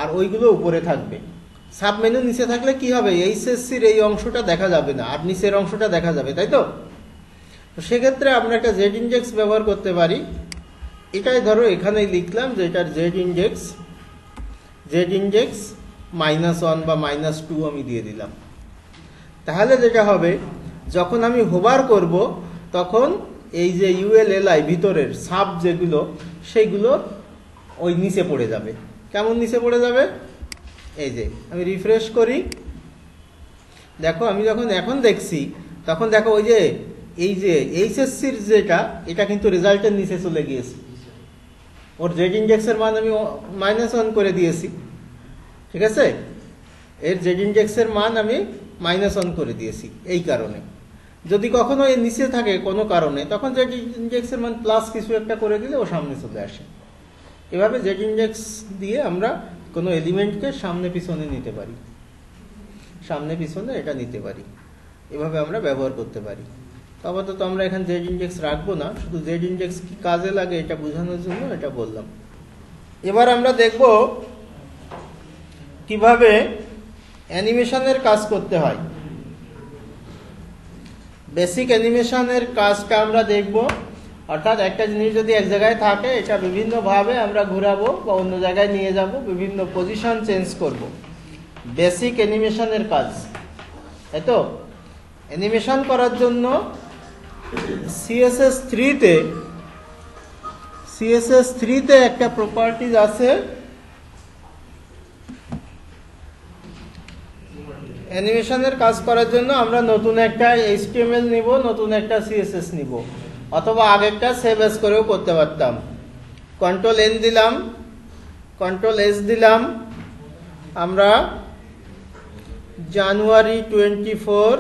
আর ওইগুলো উপরে থাকবে। সাব মেনু নিচে থাকলে কি হবে, এইচএসসির এই অংশটা দেখা যাবে না আর নিচের অংশটা দেখা যাবে, তাই তো? সেক্ষেত্রে আমরা একটা জেড ইন্ডেক্স ব্যবহার করতে পারি। এটাই ধরো এখানেই লিখলাম যে এটার জেড ইন্ডেক্স -1 বা -2 আমি দিয়ে দিলাম। তাহলে যেটা হবে, যখন আমি হোভার করব তখন এই যে ইউএলএলআই ভিতরের সাব যেগুলো সেইগুলো ওই নিচে পড়ে যাবে। কেমন নিচে পড়ে যাবে? এই যে আমি রিফ্রেশ করি, দেখো আমি যখন এখন দেখছি তখন দেখো ওই যে এই যে এইচএসসির যেটা, এটা কিন্তু রেজাল্টের নিচে চলে গিয়েছে। ওর জেড ইন্ডেক্সের মান আমি -1 করে দিয়েছি, ঠিক আছে? এর জেড ইন্ডেক্সের মান আমি -1 করে দিয়েছি। এই কারণে যদি কখনো এর নিচে থাকে কোনো কারণে, তখন জেড ইন্ডেক্সের মান প্লাস কিছু একটা করে দিলে ও সামনে চলে আসে। এভাবে জেড ইন্ডেক্স দিয়ে আমরা কোনো এলিমেন্টকে সামনে পিছনে নিতে পারি, সামনে পিছনে এটা নিতে পারি, এভাবে আমরা ব্যবহার করতে পারি। আপাতত আমরা এখানে জেড ইন্ডেক্স রাখবো না, শুধু জেড ইন্ডেক্স কি কাজে লাগে এটা বোঝানোর জন্য এটা বললাম। এবার আমরা দেখব কিভাবে অ্যানিমেশনের কাজ করতে হয়। বেসিক অ্যানিমেশনের কাজটা আমরা দেখব, অর্থাৎ একটা জিনিস যদি এক জায়গায় থাকে এটা বিভিন্নভাবে আমরা ঘোরাবো বা অন্য জায়গায় নিয়ে যাব, বিভিন্ন পজিশন চেঞ্জ করব। বেসিক অ্যানিমেশনের কাজ, তাই তো? অ্যানিমেশন করার জন্য CSS3 তে একটা প্রপার্টিজ আছে, অ্যানিমেশনের কাজ করার জন্য আমরা নতুন একটা HTML নিব, নতুন একটা CSS নিব, অথবা আগেরটা সেভ এস করেও করতে পারতাম। Ctrl+N দিলাম, Ctrl+S দিলাম, আমরা January 24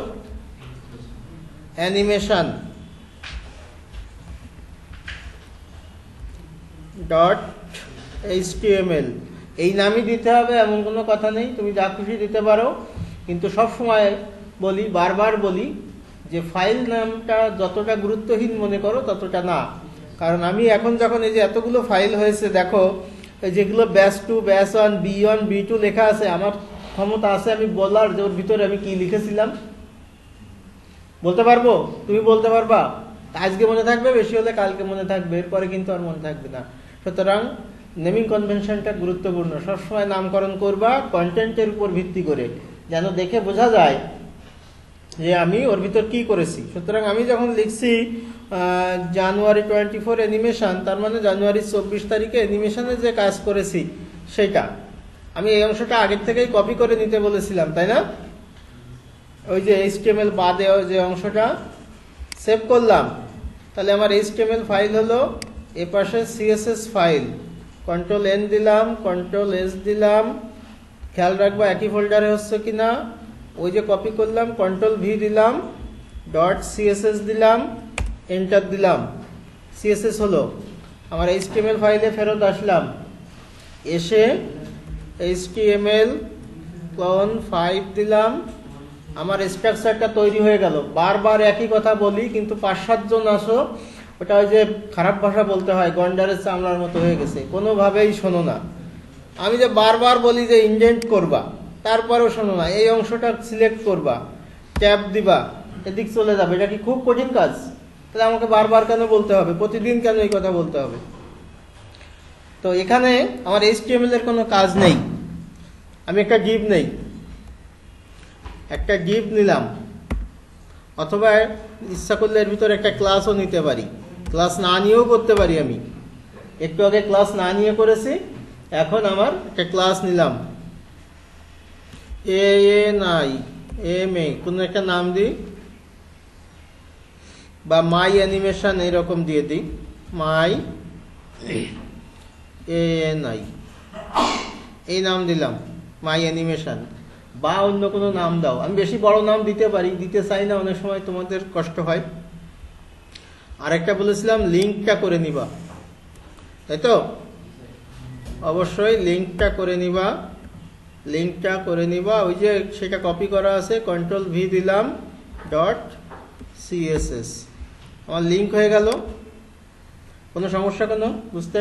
অ্যানিমেশন .html এই নামই দিতে হবে এমন কোনো কথা নেই, তুমি যা খুশি দিতে পারো। কিন্তু সব সময় বলি, বারবার বলি যে ফাইল নামটা যতটা গুরুত্বহীন মনে করো ততটা না। কারণ আমি এখন যখন এই যে এতগুলো ফাইল হয়েছে, দেখো যেগুলো ব্যাচ2, ব্যাচ1, B1, B2 লেখা আছে, আমার ক্ষমতা আছে আমি বলার যে ওর ভিতরে আমি কি লিখেছিলাম? বলতে পারবো? তুমি বলতে পারবা? আজকে মনে থাকবে, বেশি হলে কালকে মনে থাকবে, এরপরে কিন্তু আর মনে থাকবে না। সুতরাং নেমিং কনভেনশনটা গুরুত্বপূর্ণ। সবসময় নামকরণ করবা কন্টেন্টের উপর ভিত্তি করে, যেন দেখে বোঝা যায় যে আমি ওর ভিতর কি করেছি। সুতরাং আমি যখন লিখছি January 24 অ্যানিমেশন, তার মানে জানুয়ারি 24 তারিখে অ্যানিমেশনে যে কাজ করেছি সেটা আমি এই অংশটা আগের থেকেই কপি করে নিতে বলেছিলাম, তাই না? ওই যে HTML বাদে যে অংশটা সেভ করলাম, তাহলে আমার HTML ফাইল হলো, এ পাশে CSS ফাইল। Ctrl+N দিলাম, Ctrl+S দিলাম, খেয়াল রাখবো একই ফোল্ডারে হচ্ছে কিনা। ওই যে কপি করলাম, Ctrl+V দিলাম, .css দিলাম, এন্টার দিলাম, CSS হলো। আমার HTML ফাইলে ফেরত আসলাম, এসে HTML:5 দিলাম, আমার স্ট্রাকচারটা তৈরি হয়ে গেল। বারবার একই কথা বলি, কিন্তু 5-7 জন আসো, ওটা ওই যে খারাপ ভাষা বলতে হয়, গন্ডারের চামড়ার মতো হয়ে গেছে, কোনোভাবেই শোনো না। আমি যে বারবার বলি যে ইন্ডেন্ট করবা, তারপরেও শোনো না। এই অংশটা সিলেক্ট করবা, ট্যাব দিবা, এদিক চলে যাবে। এটা কি খুব কঠিন কাজ? তাহলে আমাকে বারবার কেন বলতে হবে? প্রতিদিন কেন এই কথা বলতে হবে? তো এখানে আমার HTML এর কোনো কাজ নেই। আমি একটা ডিভ নেই, একটা ডিভ নিলাম, অথবা ইচ্ছা করলে এর ভিতরে একটা ক্লাসও নিতে পারি, ক্লাস না নিয়েও করতে পারি। আমি একটু আগে ক্লাস না নিয়ে করেছি, এখন আমার একটা ক্লাস নিলাম, ANIMA কোনো একটা নাম দিই, বা মাই অ্যানিমেশন এরকম দিয়ে দিই, মাই ANI এই নাম দিলাম, মাই অ্যানিমেশন। বা অন্য কোনো নাম দাও, আমি বেশি বড় নাম দিতে পারি, দিতে চাই না, অনেক সময় তোমাদের কষ্ট হয়। আরেকটা বলেছিলাম লিঙ্কটা করে নিবা, তাই তো? অবশ্যই লিঙ্কটা করে নিবা, লিঙ্কটা করে নিবা। ওই যে সেটা কপি করা আছে, Ctrl+V দিলাম, .css আমার লিঙ্ক হয়ে গেল। কোনো সমস্যা কোনো বুঝতে?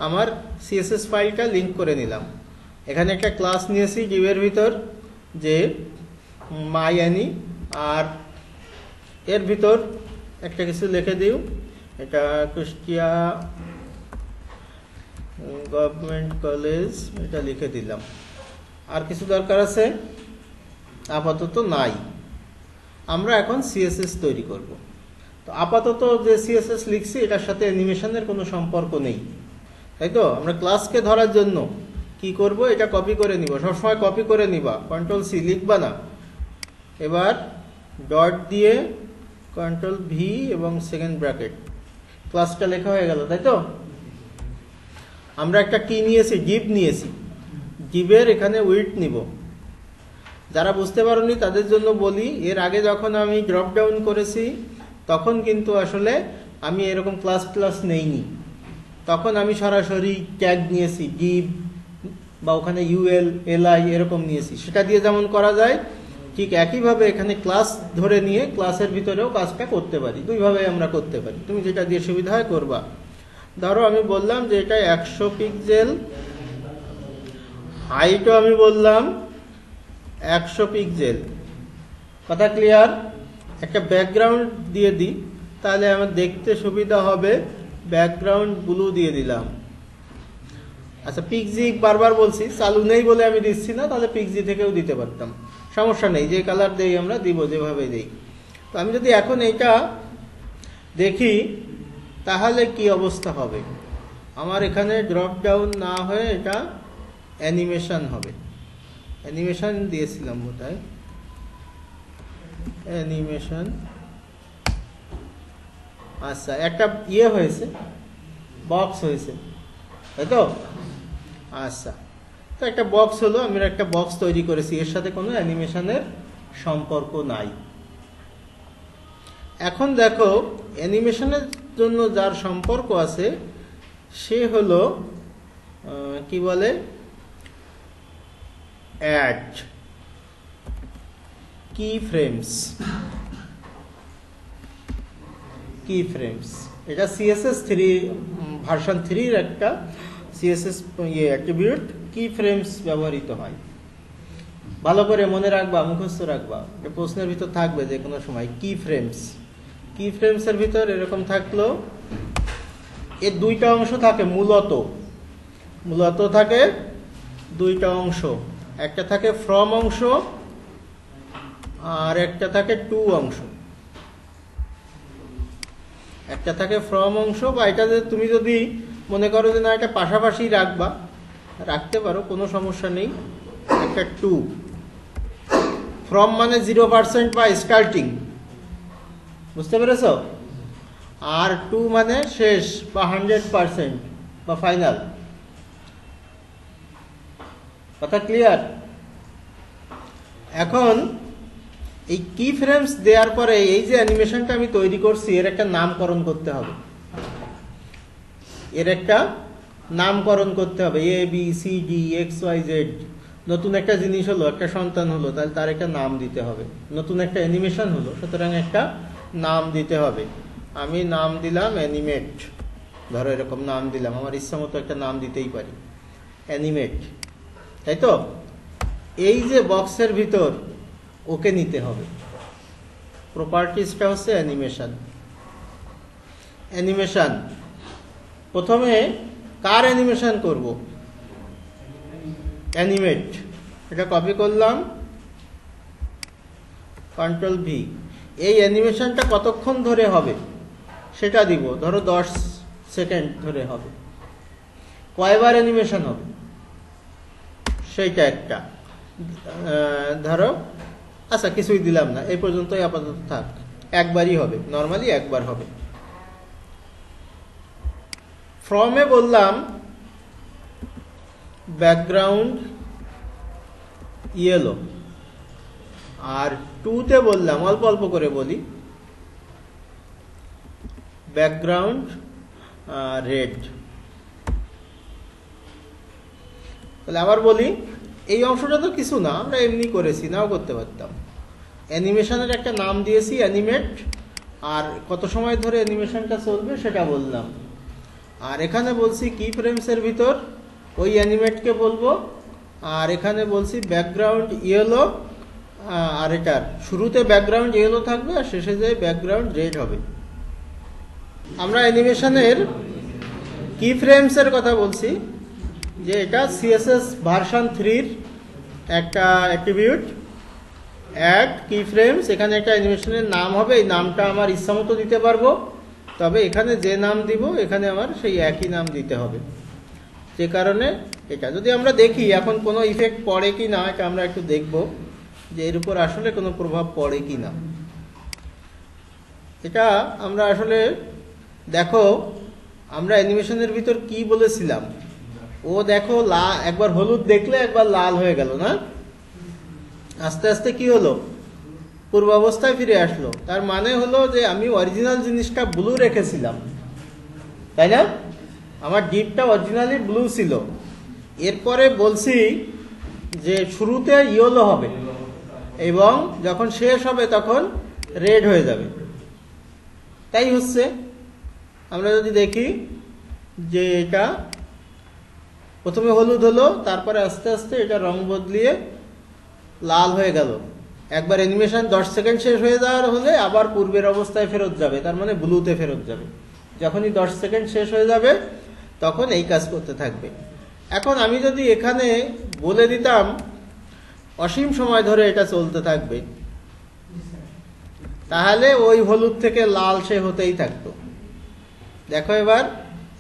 আমার সিএসএস ফাইলটা লিঙ্ক করে নিলাম। এখানে একটা ক্লাস নিয়েছি ডিভের ভিতর, যে মাই অ্যানি, আর এর ভিতর একটা কিছু লিখে দিও, এটা কুষ্টিয়া গভর্নমেন্ট কলেজ, এটা লিখে দিলাম। আর কিছু দরকার আছে? আপাতত নাই। আমরা এখন সিএসএস তৈরি করব। তো আপাতত যে সিএসএস লিখছি এটার সাথে অ্যানিমেশনের কোনো সম্পর্ক নেই, তাই তো? আমরা ক্লাসকে ধরার জন্য কি করব, এটা কপি করে নিব। সবসময় কপি করে নিবা, কন্ট্রোল সি, লিখবা না। এবার ডট দিয়ে কন্ট্রোল ভি এবং সেকেন্ড ব্র্যাকেট, ক্লাসটা লেখা হয়ে গেল, তাই তো? আমরা একটা কি নিয়েছি, ডিভ নিয়েছি। ডিভের এখানে উইডথ নিব। যারা বুঝতে পারোনি তাদের জন্য বলি, এর আগে যখন আমি ড্রপ ডাউন করেছি তখন কিন্তু আসলে আমি এরকম ক্লাস নেইনি। তখন আমি সরাসরি ট্যাগ নিয়েছি, ডিভ বা ওখানে ইউএল এলআই এরকম নিয়েছি। সেটা দিয়ে যেমন করা যায়, ঠিক একইভাবে এখানে ক্লাস ধরে নিয়ে ক্লাসের ভিতরেও কাজটা করতে পারি। দুইভাবে আমরা করতে পারি, তুমি যেটা দিয়ে সুবিধা হয় করবা। ধরো আমি বললাম যে এটা 100 পিক্সেল, হাইটও আমি বললাম 100 পিক্সেল। কথা ক্লিয়ার? একটা ব্যাকগ্রাউন্ড দিয়ে দিই, তাহলে আমার দেখতে সুবিধা হবে। ব্যাকগ্রাউন্ড ব্লু দিয়ে দিলাম। আচ্ছা, পিক্সি বারবার বলছি, চালু নেই বলে আমি দিচ্ছি না, তাহলে পিক্সি থেকেও দিতে পারতাম, সমস্যা নেই। যে কালার দেই আমরা দিব, যেভাবে দেই। তো আমি যদি এখন এটা দেখি তাহলে কি অবস্থা হবে? আমার এখানে ড্রপ ডাউন না হয়ে এটা অ্যানিমেশন হবে। অ্যানিমেশন দিয়েছিলাম বোধহয়, অ্যানিমেশন। আচ্ছা, একটা ইয়ে হয়েছে, বক্স হয়েছে, তাই তো? আচ্ছা, তো একটা বক্স হলো, আমি একটা বক্স তৈরি করেছি, এর সাথে কোনো অ্যানিমেশনের সম্পর্ক নাই। এখন দেখো, অ্যানিমেশনের জন্য যার সম্পর্ক আছে সে হলো কি বলে, অ্যাড কি ফ্রেমস। কি ফ্রেমস এটা সিএসএস 3 ভার্সন 3 এর একটা সিএসএস অ্যাট্রিবিউট। কি ফ্রেমস ব্যবহৃত হয়, ভালো করে মনে রাখবা, মুখস্থ রাখবা, প্রশ্নের ভিতর থাকবে যে কোনো সময়। কি ফ্রেমস, কি ফ্রেমসের ভিতর এরকম থাকলো, এর দুইটা অংশ থাকে মূলত থাকে দুইটা অংশ। একটা থাকে ফ্রম অংশ আর একটা থাকে টু অংশ। একটা থাকে ফ্রম অংশ, বা এটা তুমি যদি মনে করো যে না এটা পাশাপাশি রাখতে পারো, কোনো সমস্যা নেই। একটা টু, ফ্রম মানে 0% বা স্টার্টিং, বুঝতে পেরেছ? আর টু মানে শেষ বা 100% বা ফাইনাল। কথা ক্লিয়ার? এখন এই কি ফ্রেমস দেওয়ার পরে এই যে অ্যানিমেশনটা আমি তৈরি করছি এর একটা নামকরণ করতে হবে। A B C D X Y Z. নতুন একটা জিনিস হলো, একটা সন্তান হলো, তাহলে তার একটা নাম দিতে হবে। নতুন একটা অ্যানিমেশন হলো, সুতরাং একটা নাম দিতে হবে। আমি নাম দিলাম অ্যানিমেট, ধরো এরকম নাম দিলাম, আমার ইচ্ছা মতো একটা নাম দিতেই পারি, অ্যানিমেট, তাই তো? এই যে বক্সের ভিতর ওকে নিতে হবে। প্রপার্টিসটা হচ্ছে অ্যানিমেশন। প্রথমে কার অ্যানিমেশন করব? অ্যানিমেট, এটা কপি করলাম, কন্ট্রোল ভি। এই অ্যানিমেশনটা কতক্ষণ ধরে হবে সেটা দিব, ধরো 10 সেকেন্ড ধরে হবে। কয়বার অ্যানিমেশন হবে সেইটা একটা ধরো। আচ্ছা, কিছুই দিলাম না, এই পর্যন্তই আপাতত থাক। একবারই হবে, নর্মালি একবার হবে। ফ্রমে বললাম ব্যাকগ্রাউন্ড ইয়েলো, আর টুতে বললাম, অল্প অল্প করে বলি, ব্যাকগ্রাউন্ড রেড। তাহলে আবার বলি, এই অংশটা তো কিছু না, আমরা এমনি করেছি, নাও করতে পারতাম। অ্যানিমেশনের একটা নাম দিয়েছি অ্যানিমেট, আর কত সময় ধরে অ্যানিমেশনটা চলবে সেটা বললাম। আর এখানে বলছি কি ফ্রেমসের ভিতর ওই অ্যানিমেটকে বলবো, আর এখানে বলছি ব্যাকগ্রাউন্ড ইয়েলো, আর এটার শুরুতে ব্যাকগ্রাউন্ড ইয়েলো থাকবে আর শেষে যে ব্যাকগ্রাউন্ড রেড হবে। আমরা অ্যানিমেশনের কি ফ্রেমসের কথা বলছি যে এটা সিএসএস ভার্সন 3-র একটা অ্যাট্রিবিউট অ্যাড কি ফ্রেমস। এখানে একটা অ্যানিমেশনের নাম হবে, এই নামটা আমার ইচ্ছামতো দিতে পারবো, তবে এখানে যে নাম দিব এখানে আমার সেই একই নাম দিতে হবে। যে কারণে এটা যদি আমরা দেখি এখন কোনো ইফেক্ট পড়ে কি না, এটা আমরা একটু দেখব যে এর উপর আসলে কোনো প্রভাব পড়ে কি না। এটা আমরা আসলে দেখো আমরা অ্যানিমেশনের ভিতর কি বলেছিলাম, ও দেখো একবার হলুদ দেখলে একবার লাল হয়ে গেল না, আস্তে আস্তে কি হলো পূর্বাবস্থায় ফিরে আসলো। তার মানে হলো যে আমি অরিজিনাল জিনিসটা ব্লু রেখেছিলাম, তাই না? আমার ডিপটা অরিজিনালি ব্লু ছিল, এরপরে বলছি যে শুরুতে ইয়েলো হবে এবং যখন শেষ হবে তখন রেড হয়ে যাবে। তাই হচ্ছে আমরা যদি দেখি যে এটা প্রথমে হলুদ হলো, তারপরে আস্তে আস্তে এটা রং বদলিয়ে লাল হয়ে গেল। একবার অ্যানিমেশন 10 সেকেন্ড শেষ হয়ে যাওয়ার হলে আবার পূর্বের অবস্থায় ফেরত যাবে, তার মানে ব্লুতে ফেরত যাবে। যখনই 10 সেকেন্ড শেষ হয়ে যাবে তখন এই কাজ করতে থাকবে। এখন আমি যদি এখানে বলে দিতাম অসীম সময় ধরে এটা চলতে থাকবে, তাহলে ওই হলুদ থেকে লাল সে হতেই থাকতো। দেখো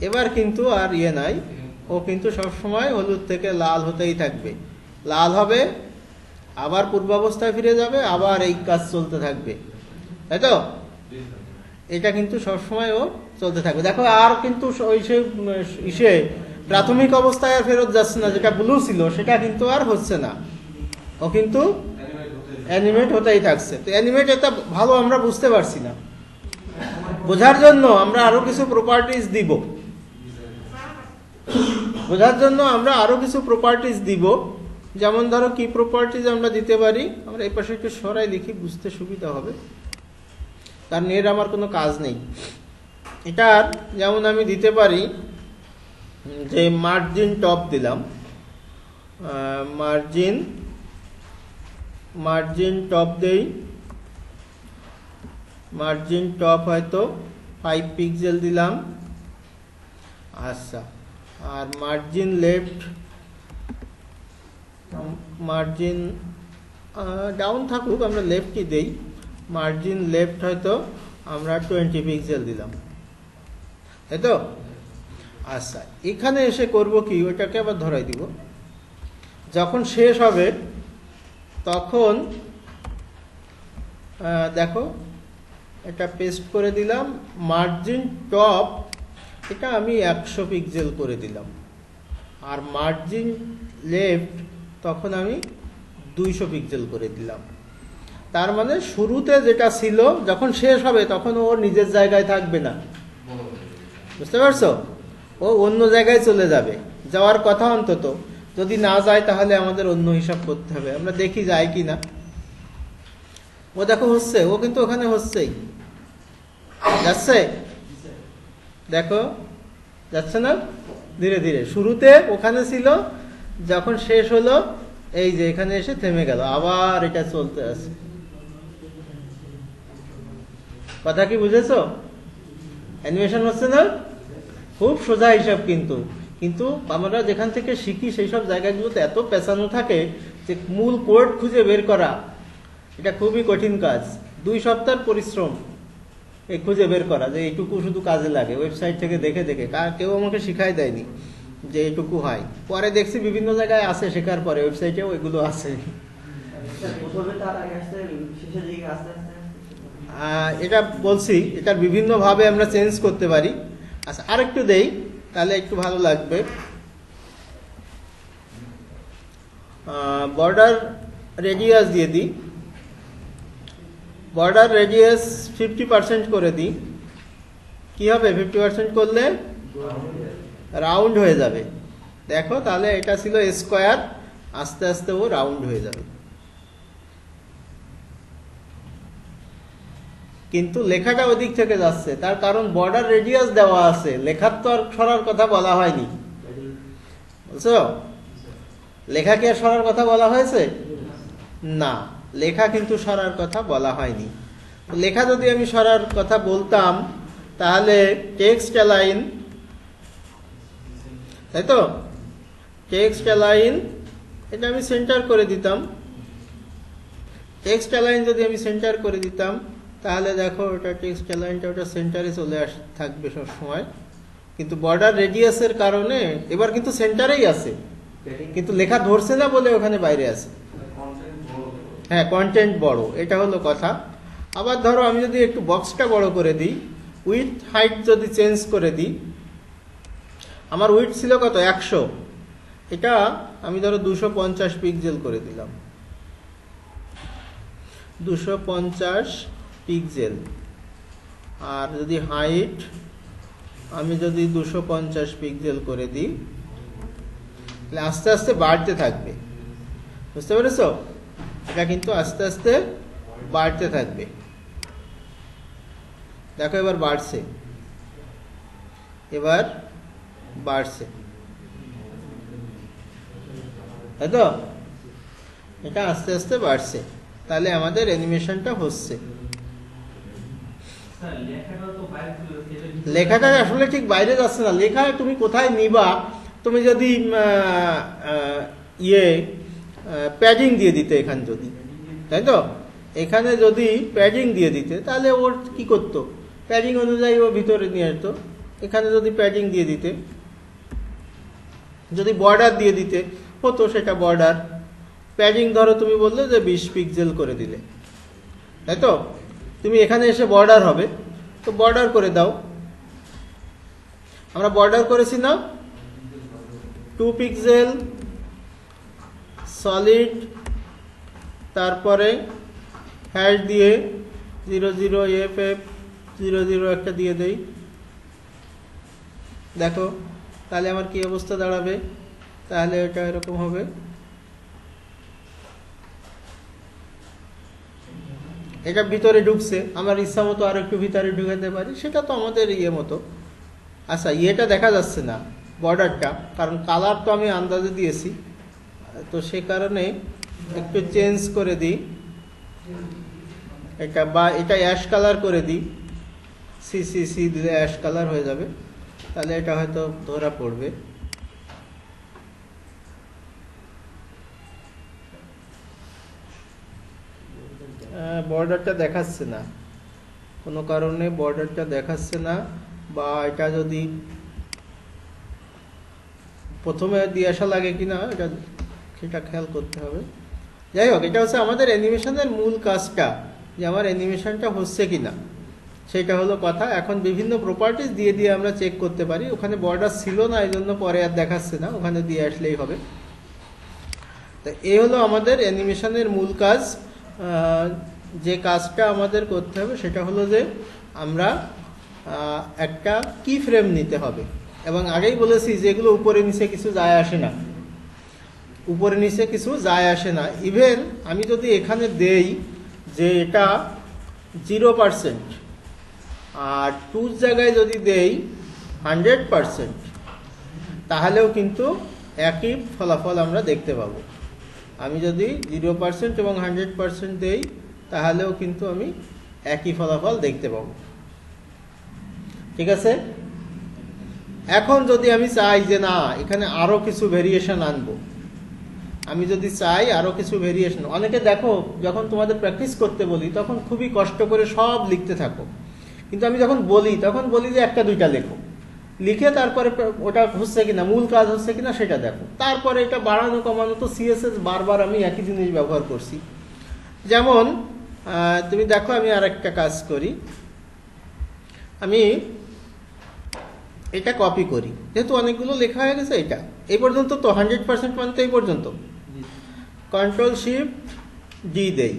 এবার কিন্তু আর নাই, ও কিন্তু সবসময় হলুদ থেকে লাল হতেই থাকবে। লাল হবে, আবার পূর্বাবস্থায় ফিরে যাবে, আবার এই কাজ চলতে থাকবে, তাই তো? এটা কিন্তু সবসময় ও চলতে থাকবে। দেখো আর কিন্তু ওই সে প্রাথমিক অবস্থায় আর ফেরত যাচ্ছে না, যেটা ব্লু ছিল সেটা কিন্তু আর হচ্ছে না, ও কিন্তু অ্যানিমেট হতেই থাকছে। তো অ্যানিমেট এটা ভালো আমরা বুঝতে পারছি না, বোঝার জন্য আমরা আরো কিছু প্রপার্টিজ দিব, বোঝার জন্য আমরা আরো কিছু প্রপার্টিজ দিব। যেমন ধরো কি প্রপার্টিজ আমরা দিতে পারি, আমরা এই পাশে একটু সরাই লিখি বুঝতে সুবিধা হবে, কারণ এর আমার কোনো কাজ নেই। এটার যেমন আমি দিতে পারি যে মার্জিন টপ দিলাম, মার্জিন টপ দেই, মার্জিন টপ হয়তো 5 পিক্সেল দিলাম। আচ্ছা, আর মার্জিন লেফট, মার্জিন ডাউন থাকুক, আমরা লেফটই দেই, মার্জিন লেফট হয়তো আমরা 20 পিক্সেল দিলাম, তাই তো? আচ্ছা, এখানে এসে করব কি, ওইটাকে আবার ধরাই দিব। যখন শেষ হবে তখন দেখো এটা পেস্ট করে দিলাম, মার্জিন টপ এটা আমি 100 পিক্সেল করে দিলাম, আর মার্জিন লেফট তখন আমি 200 পিক্সেল করে দিলাম। তার মানে শুরুতে যেটা ছিল যখন শেষ হবে তখন ও নিজের জায়গায় থাকবে না, বুঝতে পারছো? ও অন্য জায়গায় চলে যাবে, যাওয়ার কথা অন্তত। যদি না যায় তাহলে আমাদের অন্য হিসাব করতে হবে, আমরা দেখি যায় কি না। ও দেখো হচ্ছে, ও কিন্তু ওখানে হচ্ছেই, যাচ্ছে, দেখো যাচ্ছে না ধীরে ধীরে। শুরুতে ওখানে ছিল, যখন শেষ হলো এই যে এখানে এসে থেমে গেল, আবার এটা চলতে আছে। কথা কি বুঝেছো? অ্যানিমেশন হচ্ছে না, খুব সোজা হিসাব। কিন্তু আমরা যেখান থেকে শিখি সেই সব জায়গাগুলোতে এত পেঁচানো থাকে যে মূল কোড খুঁজে বের করা এটা খুবই কঠিন কাজ। 2 সপ্তাহের পরিশ্রম এই খুঁজে বের করা যে এইটুকু শুধু কাজে লাগে, ওয়েবসাইট থেকে দেখে দেখে। কেউ আমাকে শিখাই দেয়নি যে এইটুকু হয়, পরে দেখছি বিভিন্ন জায়গায় আছে, শেখার পরে ওয়েবসাইটেও এগুলো আছে। এটা বলছি, এটার বিভিন্ন ভাবে আমরা চেঞ্জ করতে পারি। আচ্ছা, আরেকটু দেই তাহলে একটু ভালো লাগবে। বর্ডার রেডিয়াস দিয়ে দিই, বর্ডার রেডিয়াস 50% করে দিই। কি হবে 50% করলে? রাউন্ড হয়ে যাবে। দেখো তাহলে এটা ছিল স্কোয়ার, আস্তে আস্তে ও রাউন্ড হয়ে যাবে। কিন্তু লেখাটা ওদিক থেকে যাচ্ছে, তার কারণ বর্ডার রেডিয়াস দেওয়া আছে, লেখার তো আর সরার কথা বলা হয়নি, বুঝছো? লেখা কি আর সরার কথা বলা হয়েছে? না, লেখা কিন্তু সরার কথা বলা হয়নি। লেখা যদি আমি সরার কথা বলতাম তাহলে টেক্সট অ্যালাইন, তাই তো, টেক্সট অ্যালাইন এটা আমি সেন্টার করে দিতাম। টেক্সট অ্যালাইন যদি আমি সেন্টার করে দিতাম তাহলে দেখো ওটা টেক্সট অ্যালাইনটা ওটা সেন্টারে চলে থাকবে সব সময়। কিন্তু বর্ডার রেডিয়াসের কারণে এবার কিন্তু সেন্টারেই আছে, কিন্তু লেখা ধরছে না বলে ওখানে বাইরে আছে। হ্যাঁ, কন্টেন্ট বড়, এটা হলো কথা। আবার ধরো আমি যদি একটু বক্সটা বড় করে দিই, উইথ হাইট যদি চেঞ্জ করে দিই, আমার উইথ ছিল কত 100, এটা আমি ধরো 250 পিক্সেল করে দিলাম, 250 পিক্সেল। আর যদি হাইট আমি যদি 250 পিক্সেল করে দিই তাহলে আস্তে আস্তে বাড়তে থাকবে, বুঝতে পেরেছো? এটা কিন্তু আস্তে আস্তে বাড়তে থাকবে। দেখো এবার বাড়ছে, এবার বাড়ছে, তাই তো? এটা আস্তে আস্তে বাড়ছে, তাহলে আমাদের অ্যানিমেশনটা হচ্ছে। লেখাটা আসলে ঠিক বাইরে যাচ্ছে না, লেখা তুমি কোথায় নিবা? তুমি যদি প্যাডিং দিয়ে দিতে এখানে, যদি, তাই তো, এখানে যদি প্যাডিং দিয়ে দিতে তাহলে ওর কি করতো, প্যাডিং অনুযায়ী ও ভিতরে নিয়ে আসতো। এখানে যদি প্যাডিং দিয়ে দিতে, যদি বর্ডার দিয়ে দিতে হতো, সেটা বর্ডার প্যাডিং ধরো তুমি বললে যে 20 পিক্সেল করে দিলে, তাই তো? তুমি এখানে এসে বর্ডার হবে, তো বর্ডার করে দাও। আমরা বর্ডার করেছি না, 2 পিক্সেল সলিড, তারপরে হ্যাশ দিয়ে 00FF00 একটা দিয়ে দেই। দেখো তাহলে আমার কি অবস্থা দাঁড়াবে, তাহলে এটা এরকম হবে। এটা ভিতরে ঢুকছে, আমার ইচ্ছা মতো আর একটু ভিতরে ঢুকাতে পারি, সেটা তো আমাদের মতো। আচ্ছা, এটা দেখা যাচ্ছে না বর্ডারটা, কারণ কালার তো আমি আন্দাজে দিয়েছি, তো সে কারণে একটু চেঞ্জ করে দিই এটা, বা এটা অ্যাশ কালার করে দিই, সি দিলে অ্যাশ কালার হয়ে যাবে, তাহলে এটা হয়তো ধরা পড়বে। বর্ডারটা দেখাচ্ছে না, কোনো কারণে বর্ডারটা দেখাচ্ছে না, বা এটা যদি প্রথমে দিয়ে আসা লাগে কিনা এটা, সেটা খেয়াল করতে হবে। যাই হোক, এটা হচ্ছে আমাদের অ্যানিমেশনের মূল কাজটা, যে আমার অ্যানিমেশনটা হচ্ছে কিনা, সেটা হলো কথা। এখন বিভিন্ন প্রপার্টিজ দিয়ে দিয়ে আমরা চেক করতে পারি। ওখানে বর্ডার ছিল না, এই জন্য পরে আর দেখাচ্ছে না, ওখানে দিয়ে আসলেই হবে। তো এই হলো আমাদের অ্যানিমেশনের মূল কাজ। যে কাজটা আমাদের করতে হবে সেটা হলো যে আমরা একটা কি ফ্রেম নিতে হবে, এবং আগেই বলেছি যে এগুলো উপরে নিচে কিছু যায় আসে না, উপরে নিচে কিছু যায় আসে না। ইভেন আমি যদি এখানে দেই যে এটা 0%, আর 2 জায়গায় যদি দেই 100%, তাহলেও কিন্তু একই ফলাফল আমরা দেখতে পাবো। আমি যদি 0% এবং 100% দেই তাহলেও কিন্তু আমি একই ফলাফল দেখতে পাবো, ঠিক আছে? এখন যদি আমি চাই যে না, এখানে আরো কিছু ভেরিয়েশন আনবো, আমি যদি চাই আরো কিছু ভেরিয়েশন, অনেকে দেখো যখন তোমাদের প্র্যাকটিস করতে বলি তখন খুবই কষ্ট করে সব লিখতে থাকো, কিন্তু আমি যখন বলি তখন বলি যে একটা দুইটা লেখো, লিখে তারপরে ওটা হচ্ছে কিনা, মূল কাজ হচ্ছে কিনা সেটা দেখো, তারপরে এটা বাড়ানো কমানো। তো সিএসএস বারবার আমি একই জিনিস ব্যবহার করছি। যেমন তুমি দেখো, আমি আর একটা কাজ করি, আমি এটা কপি করি, যেহেতু অনেকগুলো লেখা হয়ে গেছে। এটা এই পর্যন্ত তো 100% মানে তো এই পর্যন্ত, Ctrl+Shift+D দেই,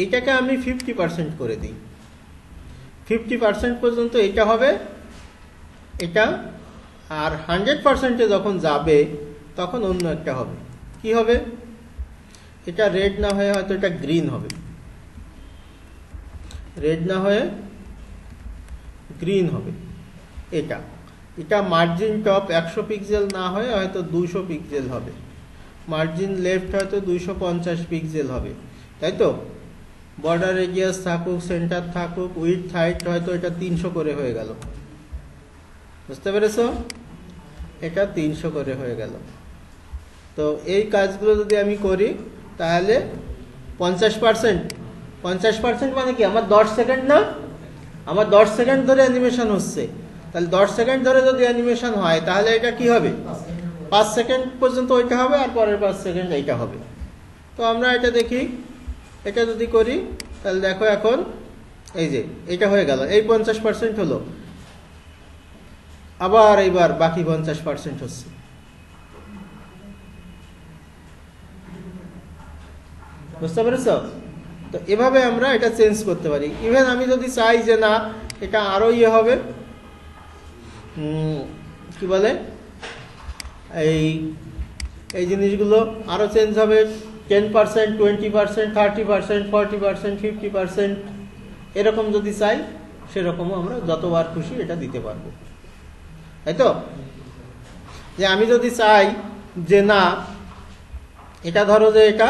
এটাকে আমি 50% করে দিই, 50% পর্যন্ত এটা হবে এটা। আর 100%-এ যখন যাবে তখন অন্য একটা হবে। কি হবে? এটা রেড না হয়ে হয়তো এটা গ্রিন হবে। রেড না হয়ে গ্রিন হবে। এটা এটা মার্জিন টপ 100 পিক্সেল না হয়ে হয়তো 200 পিক্সেল হবে, মার্জিন লেফট হয়তো 250 পিক্সেল হবে, তাই তো? বর্ডার রেডিয়াস থাকুক, সেন্টার থাকুক, উইডথ হাইট হয়তো এটা 300 করে হয়ে গেল। বুঝতে পেরেছো? এটা 300 করে হয়ে গেল। তো এই কাজগুলো যদি আমি করি তাহলে 50% মানে কি? আমার 10 সেকেন্ড না, আমার 10 সেকেন্ড ধরে অ্যানিমেশন হচ্ছে, তাহলে 10 সেকেন্ড ধরে যদি অ্যানিমেশন হয় তাহলে এটা কি হবে? 5 সেকেন্ড পর্যন্ত ওইটা হবে, আর পরের 5 সেকেন্ড এইটা হবে। তো আমরা এটা দেখি, এটা যদি করি তাহলে দেখো এখন এই যে এটা হয়ে গেল, এই 50% হলো, আবার এইবার বাকি 50% হচ্ছে। বুঝতে পেরেছ? তো এভাবে আমরা এটা চেঞ্জ করতে পারি। ইভেন আমি যদি চাই যে না এটা আরো ইয়ে হবে, কি বলে, এই জিনিসগুলো আরো চেঞ্জ হবে, 10%, 20%, 30%, 40%, 50%, এরকম যদি চাই সেরকমও আমরা যতবার খুশি এটা দিতে পারবো, তাই তো? যে আমি যদি চাই যে না এটা ধরো যে এটা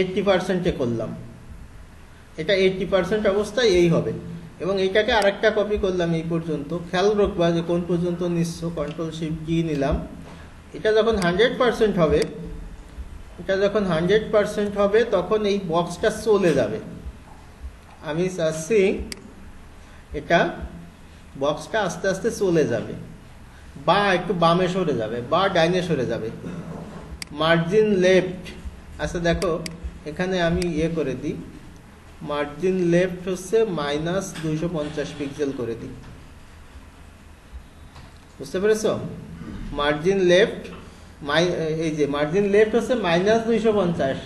80%-এ করলাম, এটা 80% অবস্থায় এই হবে, এবং এইটাকে আরেকটা কপি করলাম এই পর্যন্ত, খেয়াল রাখবা যে কোন পর্যন্ত নিচ্ছ, Ctrl+Shift G নিলাম। এটা যখন 100% হবে, এটা যখন 100% হবে তখন এই বক্সটা চলে যাবে। আমি চাচ্ছি এটা বক্সটা আস্তে আস্তে চলে যাবে, বা একটু বামে সরে যাবে, বা ডাইনে সরে যাবে। মার্জিন লেফট, আচ্ছা দেখো এখানে আমি ইয়ে করে দিই, মার্জিন লেফট হচ্ছে -250 পিক্সেল করে দিই। বুঝতে পেরেছ? মার্জিন লেফট, এই যে মার্জিন লেফট হচ্ছে -250,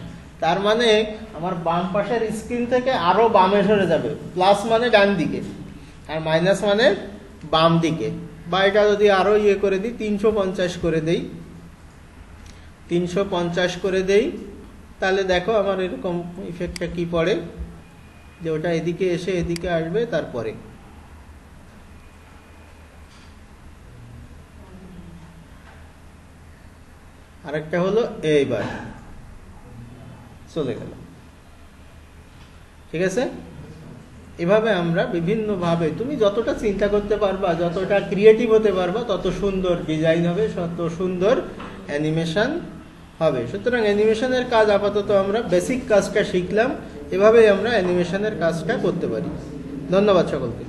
তার মানে আমার বাম পাশের স্ক্রিন থেকে আরো বামে সরে যাবে। প্লাস মানে ডান দিকে, আর মাইনাস মানে বাম দিকে। বা এটা যদি আরো ইয়ে করে দিই, 350 করে দেই, 350 করে দেই, তাহলে দেখো আমার এরকম ইফেক্টটা কি পড়ে, যে ওটা এদিকে এসে এদিকে আসবে। তারপরে আরেকটা হলো এইবার চলে গেল, ঠিক আছে? এভাবে আমরা বিভিন্ন ভাবে, তুমি যতটা চিন্তা করতে পারবা, যতটা ক্রিয়েটিভ হতে পারবা, তত সুন্দর ডিজাইন হবে, তত সুন্দর অ্যানিমেশন হবে। সুতরাং অ্যানিমেশনের কাজ আপাতত আমরা বেসিক কাজটা শিখলাম, এভাবেই আমরা অ্যানিমেশনের কাজটা করতে পারি। ধন্যবাদ সকলকে।